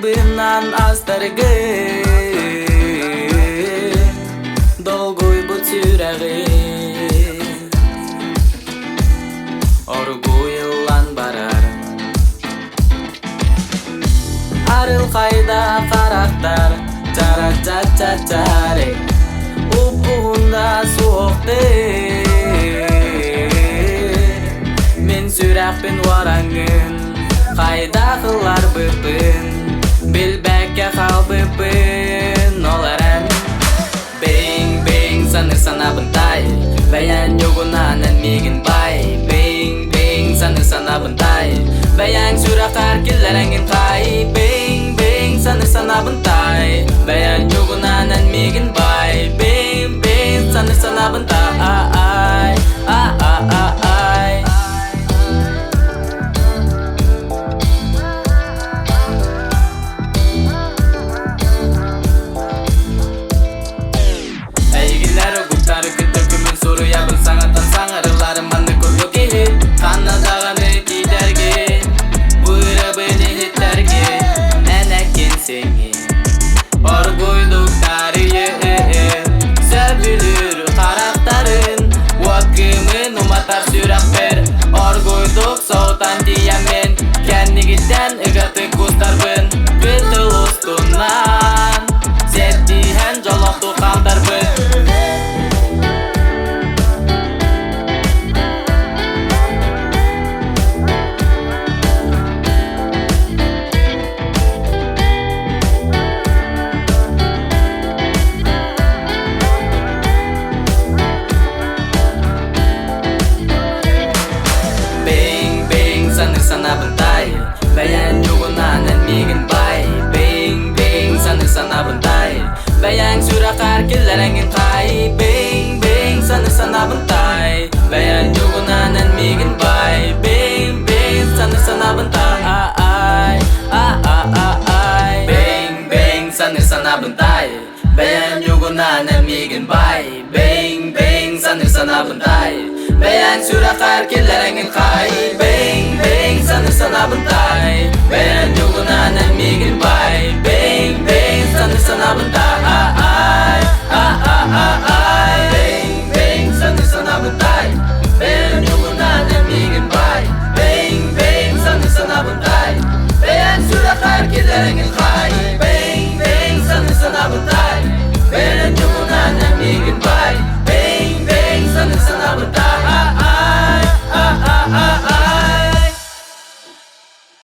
kalbimden astargı dolguy bu türeği orgu yıllan barar arıl kayda karakter çara çare upuğunda soğuktu men sürekpin varangın kayda kılar bıpın bilbekke kal bıpın olaran bing bing sana bentai bayan yogunanan migin bay bing bing sana bentai bayan surakar kilarangin kai bing bing sana bentai bayan yogunanan migin bay bing bing sana bentai ay orguyduk tarihi sevilir karakterin vakımın umatar sürekber orguyduk soğutan diyemin kendi giden ıgatı kustarbın gıtıl ustundan settihen joloktu kaldarbın sana bentai bayan yogunanan migin bay bing bing sana bentai bayan surakar kilarangin kai bing bing sana bentai bayan yogunanan migin bay bing bing sana bentai bing bing sana bentai bayan yogunanan migin bay bing bing sana bentai bayan surakar kilarangin kai bing bing sana bentai bayan yogunanan migin bay bing bing sana bentai bing bing sana bentai bayan yogunanan migin bay bing bing sana bentai bayan surakar kilarangin kai